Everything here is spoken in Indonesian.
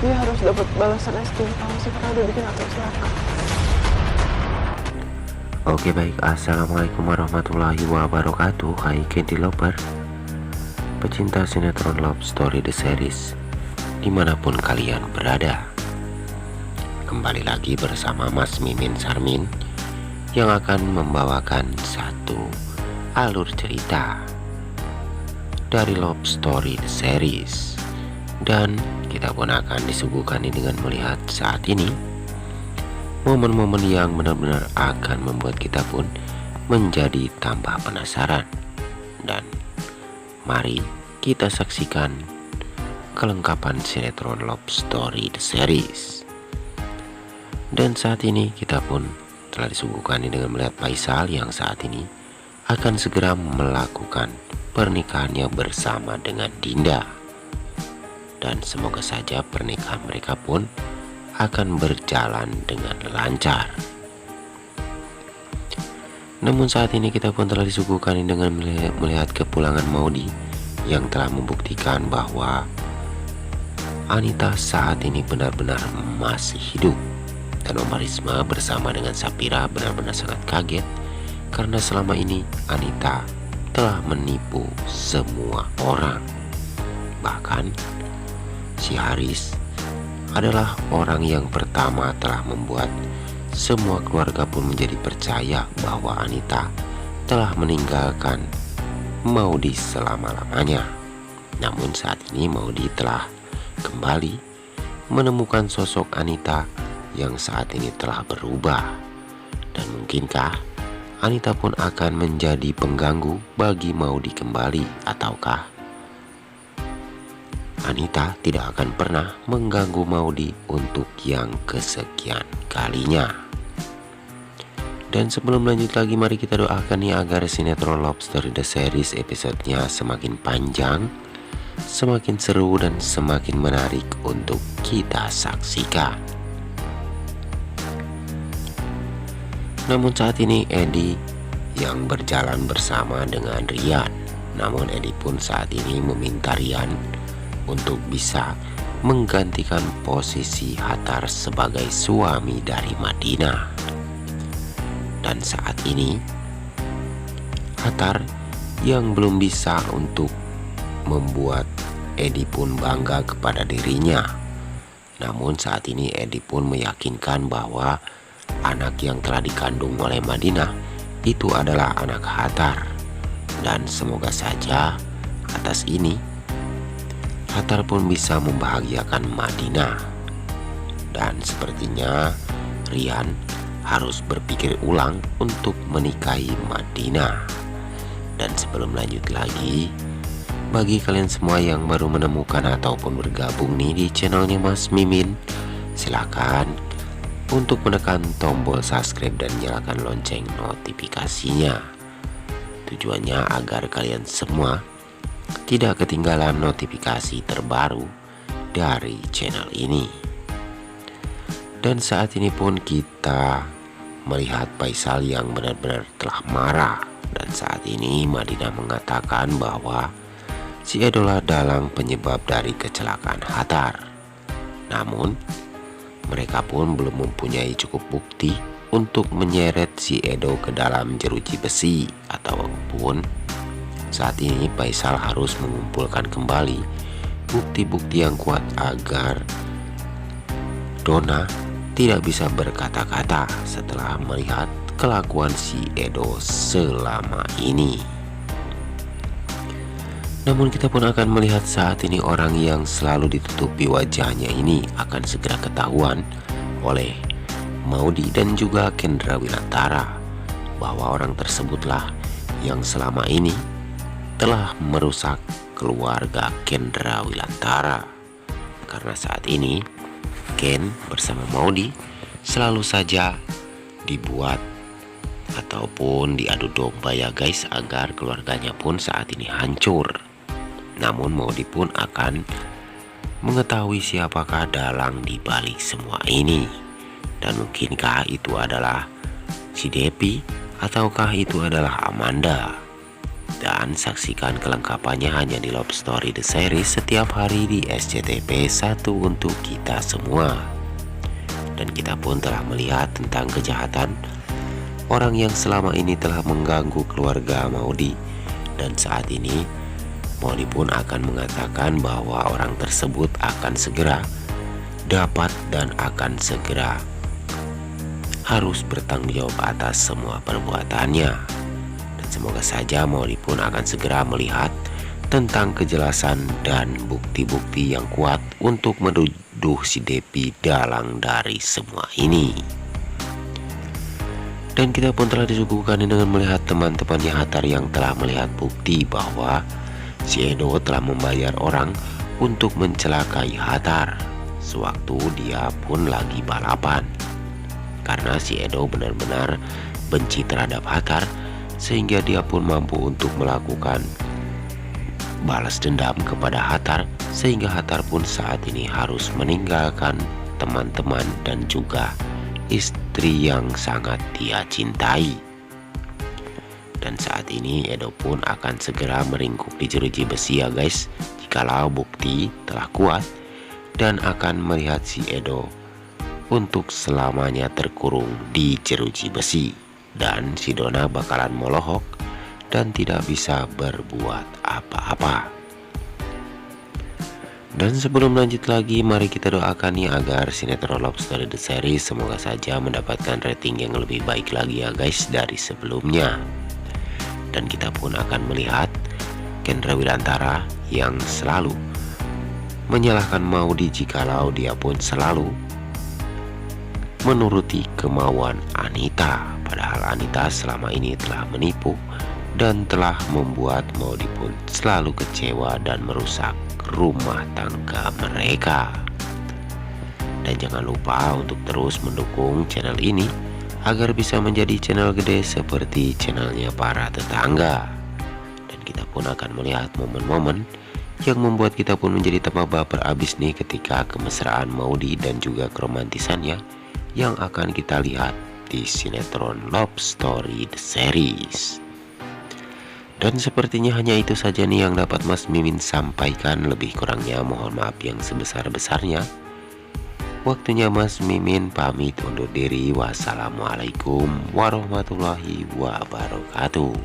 Dia harus dapat balasan es krim palsu karena udah bikin aku celaka. Oke baik, assalamualaikum warahmatullahi wabarakatuh. Hai Candy Lover, pecinta sinetron Love Story The Series dimanapun kalian berada. Kembali lagi bersama Mas Mimin Sarmin yang akan membawakan satu alur cerita dari Love Story The Series. Dan kita pun akan disuguhkan dengan melihat saat ini momen-momen yang benar-benar akan membuat kita pun menjadi tambah penasaran. Dan mari kita saksikan kelengkapan sinetron Love Story The Series. Dan saat ini kita pun telah disuguhkan dengan melihat Faisal yang saat ini akan segera melakukan pernikahannya bersama dengan Dinda. Dan semoga saja pernikahan mereka pun akan berjalan dengan lancar. Namun saat ini kita pun telah disuguhkan dengan melihat kepulangan Maudy yang telah membuktikan bahwa Anita saat ini benar-benar masih hidup. Dan Oma Risma bersama dengan Sapira benar-benar sangat kaget karena selama ini Anita telah menipu semua orang. Bahkan si Haris adalah orang yang pertama telah membuat semua keluarga pun menjadi percaya bahwa Anita telah meninggalkan Maudy selama-lamanya. Namun saat ini Maudy telah kembali menemukan sosok Anita yang saat ini telah berubah. Dan mungkinkah Anita pun akan menjadi pengganggu bagi Maudy kembali, ataukah Anita tidak akan pernah mengganggu Maudy untuk yang kesekian kalinya. Dan sebelum lanjut lagi, mari kita doakan nih agar sinetron Love Story The Series episodenya semakin panjang, semakin seru, dan semakin menarik untuk kita saksikan. Namun saat ini Edi yang berjalan bersama dengan Rian. Namun Edi pun saat ini meminta Rian untuk bisa menggantikan posisi Hattar sebagai suami dari Madinah. Dan saat ini Hattar yang belum bisa untuk membuat Edi pun bangga kepada dirinya. Namun saat ini Edi pun meyakinkan bahwa anak yang telah dikandung oleh Madinah itu adalah anak Hattar. Dan semoga saja atas ini Hattar pun bisa membahagiakan Madinah. Dan sepertinya Rian harus berpikir ulang untuk menikahi Madinah. Dan sebelum lanjut lagi, bagi kalian semua yang baru menemukan ataupun bergabung nih di channelnya Mas Mimin, silakan untuk menekan tombol subscribe dan nyalakan lonceng notifikasinya. Tujuannya agar kalian semua tidak ketinggalan notifikasi terbaru dari channel ini. Dan saat ini pun kita melihat Faisal yang benar-benar telah marah. Dan saat ini Madinah mengatakan bahwa si Edo dalam penyebab dari kecelakaan Hattar. Namun mereka pun belum mempunyai cukup bukti untuk menyeret si Edo ke dalam jeruji besi. Ataupun saat ini Faisal harus mengumpulkan kembali bukti-bukti yang kuat agar Donna tidak bisa berkata-kata setelah melihat kelakuan si Edo selama ini. Namun kita pun akan melihat saat ini orang yang selalu ditutupi wajahnya ini akan segera ketahuan oleh Maudy dan juga Kendra Wilantara, bahwa orang tersebutlah yang selama ini telah merusak keluarga Kendra Wilantara. Karena saat ini Ken bersama Maudy selalu saja dibuat ataupun diadu domba ya guys, agar keluarganya pun saat ini hancur. Namun Maudy pun akan mengetahui siapakah dalang di balik semua ini. Dan mungkinkah itu adalah si Depi ataukah itu adalah Amanda. Dan saksikan kelengkapannya hanya di Love Story The Series setiap hari di SCTV 1 untuk kita semua. Dan kita pun telah melihat tentang kejahatan orang yang selama ini telah mengganggu keluarga Maudy. Dan saat ini Maudy pun akan mengatakan bahwa orang tersebut akan segera dapat dan akan segera harus bertanggung jawab atas semua perbuatannya. Semoga saja Maudy pun akan segera melihat tentang kejelasan dan bukti-bukti yang kuat untuk menuduh si Depi dalang dari semua ini. Dan kita pun telah disuguhkan dengan melihat teman-temannya Hathar yang telah melihat bukti bahwa si Edo telah membayar orang untuk mencelakai Hathar sewaktu dia pun lagi balapan. Karena si Edo benar-benar benci terhadap Hathar, sehingga dia pun mampu untuk melakukan balas dendam kepada Hathar, sehingga Hathar pun saat ini harus meninggalkan teman-teman dan juga istri yang sangat dia cintai. Dan saat ini Edo pun akan segera meringkuk di jeruji besi ya guys, jikalau bukti telah kuat, dan akan melihat si Edo untuk selamanya terkurung di jeruji besi. Dan si Donna bakalan melohok dan tidak bisa berbuat apa-apa. Dan sebelum lanjut lagi, mari kita doakan nih agar sinetron Love Story The Series semoga saja mendapatkan rating yang lebih baik lagi ya guys dari sebelumnya. Dan kita pun akan melihat Kendra Wilantara yang selalu menyalahkan Maudy jikalau dia pun selalu menuruti kemauan Anita. Padahal Anita selama ini telah menipu dan telah membuat Maudy pun selalu kecewa dan merusak rumah tangga mereka. Dan jangan lupa untuk terus mendukung channel ini agar bisa menjadi channel gede seperti channelnya para tetangga. Dan kita pun akan melihat momen-momen yang membuat kita pun menjadi tambah baper abis nih ketika kemesraan Maudy dan juga keromantisannya yang akan kita lihat di sinetron Love Story The Series. Dan sepertinya hanya itu saja nih yang dapat Mas Mimin sampaikan. Lebih kurangnya mohon maaf yang sebesar-besarnya. Waktunya Mas Mimin pamit undur diri. Wassalamualaikum warahmatullahi wabarakatuh.